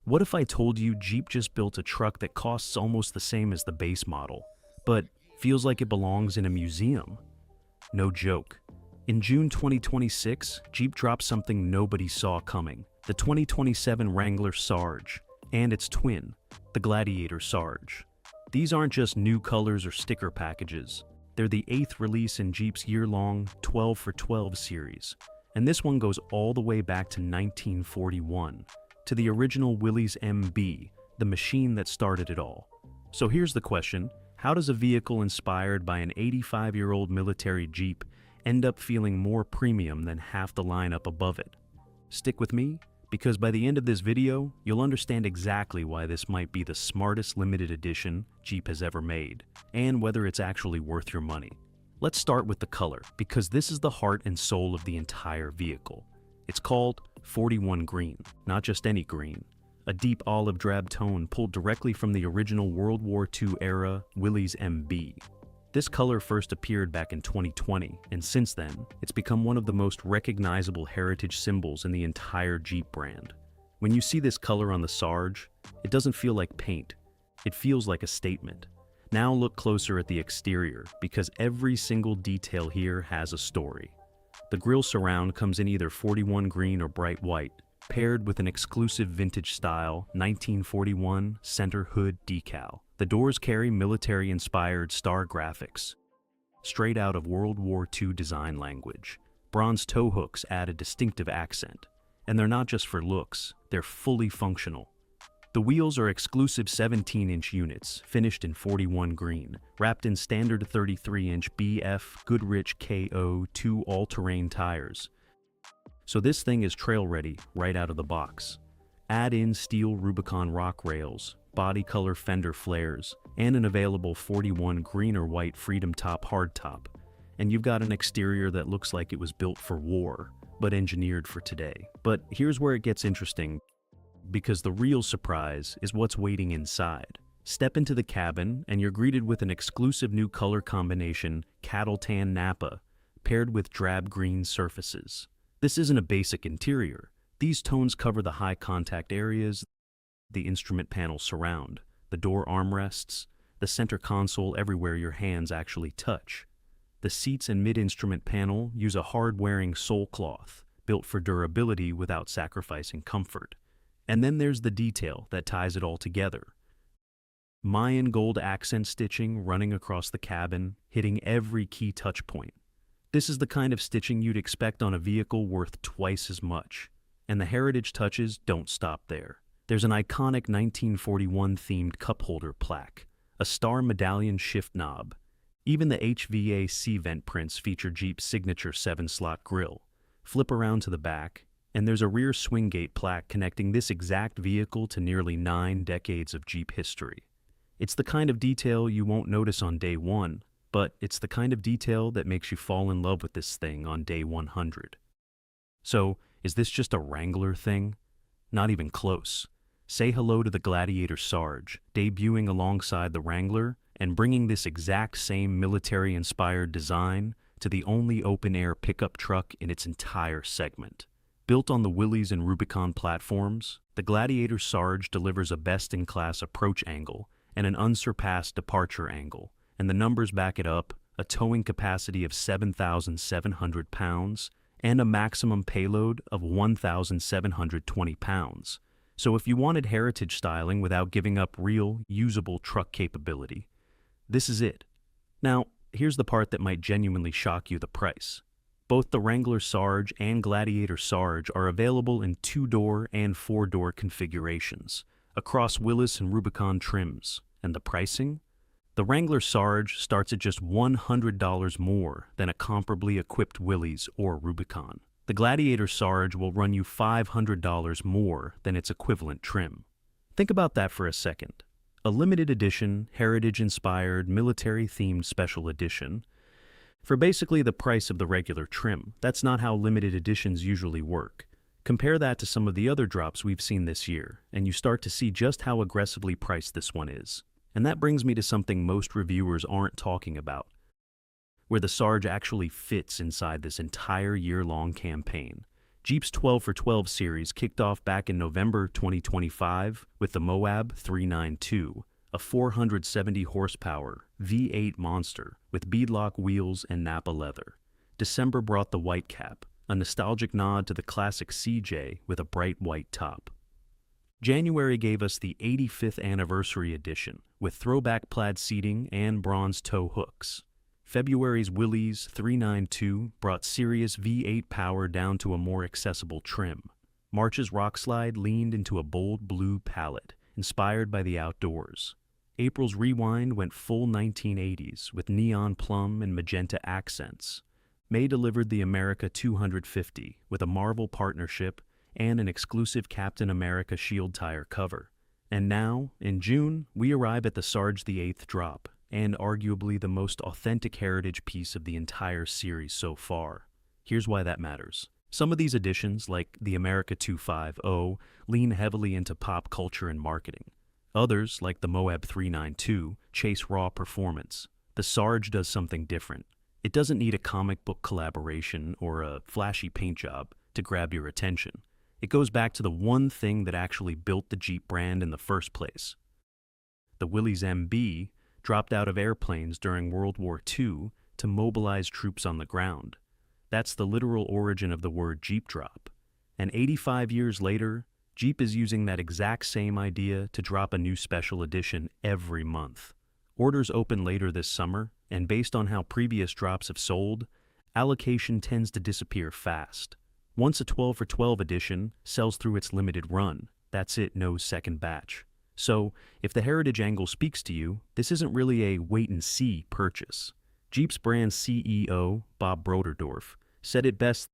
What if I told you Jeep just built a truck that costs almost the same as the base model, but feels like it belongs in a museum? No joke. In June 2026, Jeep dropped something nobody saw coming: the 2027 Wrangler Sarge, and its twin, the Gladiator Sarge. These aren't just new colors or sticker packages. They're the 8th release in Jeep's year-long 12 for 12 series, and this one goes all the way back to 1941, to the original Willys MB, the machine that started it all. So here's the question: how does a vehicle inspired by an 85-year-old military Jeep end up feeling more premium than half the lineup above it? Stick with me, because by the end of this video, you'll understand exactly why this might be the smartest limited edition Jeep has ever made, and whether it's actually worth your money. Let's start with the color, because this is the heart and soul of the entire vehicle. It's called 41 green, not just any green. A deep olive drab tone pulled directly from the original World War II era Willys MB. This color first appeared back in 2020, and since then, it's become one of the most recognizable heritage symbols in the entire Jeep brand. When you see this color on the Sarge, it doesn't feel like paint. It feels like a statement. Now look closer at the exterior, because every single detail here has a story. The grille surround comes in either 41 green or bright white, paired with an exclusive vintage-style 1941 center hood decal. The doors carry military-inspired star graphics, straight out of World War II design language. Bronze tow hooks add a distinctive accent, and they're not just for looks, they're fully functional. The wheels are exclusive 17-inch units, finished in 41 green, wrapped in standard 33-inch BF Goodrich KO2 all-terrain tires. So this thing is trail-ready right out of the box. Add in steel Rubicon rock rails, body color fender flares, and an available 41 green or white Freedom Top hardtop, and you've got an exterior that looks like it was built for war, but engineered for today. But here's where it gets interesting, because the real surprise is what's waiting inside. Step into the cabin, and you're greeted with an exclusive new color combination, Cattle Tan Napa, paired with drab green surfaces. This isn't a basic interior. These tones cover the high contact areas, the instrument panel surround, the door armrests, the center console everywhere your hands actually touch. The seats and mid-instrument panel use a hard-wearing sole cloth, built for durability without sacrificing comfort. And then there's the detail that ties it all together. Mayan gold accent stitching running across the cabin, hitting every key touch point. This is the kind of stitching you'd expect on a vehicle worth twice as much. And the heritage touches don't stop there. There's an iconic 1941-themed cup holder plaque, a star medallion shift knob. Even the HVAC vent prints feature Jeep's signature 7-slot grille. Flip around to the back, and there's a rear swing gate plaque connecting this exact vehicle to nearly 9 decades of Jeep history. It's the kind of detail you won't notice on day one, but it's the kind of detail that makes you fall in love with this thing on day 100. So, is this just a Wrangler thing? Not even close. Say hello to the Gladiator Sarge, debuting alongside the Wrangler and bringing this exact same military-inspired design to the only open-air pickup truck in its entire segment. Built on the Willys and Rubicon platforms, the Gladiator Sarge delivers a best-in-class approach angle and an unsurpassed departure angle, and the numbers back it up: a towing capacity of 7,700 pounds and a maximum payload of 1,720 pounds. So if you wanted heritage styling without giving up real, usable truck capability, this is it. Now, here's the part that might genuinely shock you: the price. Both the Wrangler Sarge and Gladiator Sarge are available in 2-door and 4-door configurations, across Willys and Rubicon trims. And the pricing? The Wrangler Sarge starts at just $100 more than a comparably equipped Willys or Rubicon. The Gladiator Sarge will run you $500 more than its equivalent trim. Think about that for a second. A limited edition, heritage-inspired, military-themed special edition for basically the price of the regular trim. That's not how limited editions usually work. Compare that to some of the other drops we've seen this year, and you start to see just how aggressively priced this one is. And that brings me to something most reviewers aren't talking about: where the Sarge actually fits inside this entire year-long campaign. Jeep's 12 for 12 series kicked off back in November 2025 with the Moab 392, a 470 horsepower V8 monster with beadlock wheels and Napa leather. December brought the White Cap, a nostalgic nod to the classic CJ with a bright white top. January gave us the 85th anniversary edition with throwback plaid seating and bronze tow hooks. February's Willys 392 brought serious V8 power down to a more accessible trim. March's Rockslide leaned into a bold blue palette, inspired by the outdoors. April's Rewind went full 1980s with neon plum and magenta accents. May delivered the America 250 with a Marvel partnership and an exclusive Captain America shield tire cover. And now, in June, we arrive at the Sarge the 8th drop, and arguably the most authentic heritage piece of the entire series so far. Here's why that matters. Some of these additions, like the America 250, lean heavily into pop culture and marketing. Others, like the Moab 392, chase raw performance. The Sarge does something different. It doesn't need a comic book collaboration or a flashy paint job to grab your attention. It goes back to the one thing that actually built the Jeep brand in the first place. The Willys MB dropped out of airplanes during World War II to mobilize troops on the ground. That's the literal origin of the word Jeep drop. And 85 years later, Jeep is using that exact same idea to drop a new special edition every month. Orders open later this summer, and based on how previous drops have sold, allocation tends to disappear fast. Once a 12 for 12 edition sells through its limited run, that's it, no second batch. So, if the heritage angle speaks to you, this isn't really a wait-and-see purchase. Jeep's brand CEO, Bob Broderdorf, said it best: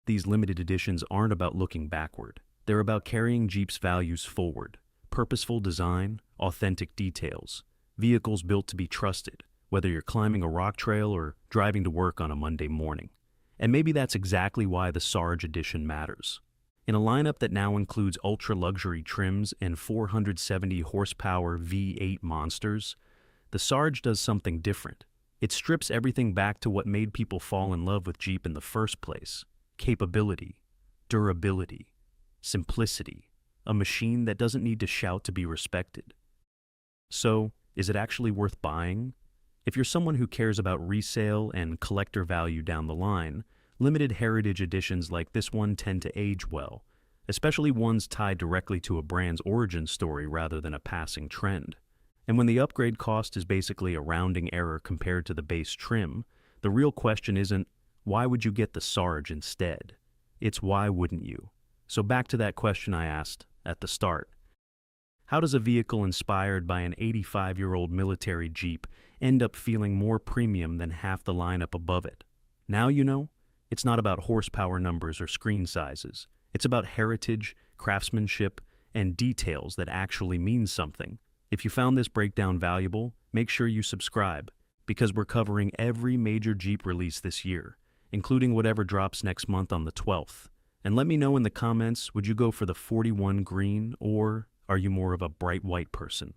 these limited editions aren't about looking backward. They're about carrying Jeep's values forward. Purposeful design, authentic details, vehicles built to be trusted, whether you're climbing a rock trail or driving to work on a Monday morning. And maybe that's exactly why the Sarge edition matters. In a lineup that now includes ultra-luxury trims and 470 horsepower V8 monsters, the Sarge does something different. It strips everything back to what made people fall in love with Jeep in the first place: capability, durability, simplicity, a machine that doesn't need to shout to be respected. So, is it actually worth buying? If you're someone who cares about resale and collector value down the line, limited heritage editions like this one tend to age well, especially ones tied directly to a brand's origin story rather than a passing trend. And when the upgrade cost is basically a rounding error compared to the base trim, the real question isn't, why would you get the Sarge instead? It's, why wouldn't you? So back to that question I asked at the start. How does a vehicle inspired by an 85-year-old military Jeep end up feeling more premium than half the lineup above it? Now you know. It's not about horsepower numbers or screen sizes. It's about heritage, craftsmanship, and details that actually mean something. If you found this breakdown valuable, make sure you subscribe, because we're covering every major Jeep release this year, including whatever drops next month on the 12th. And let me know in the comments, would you go for the 41 green, or are you more of a bright white person?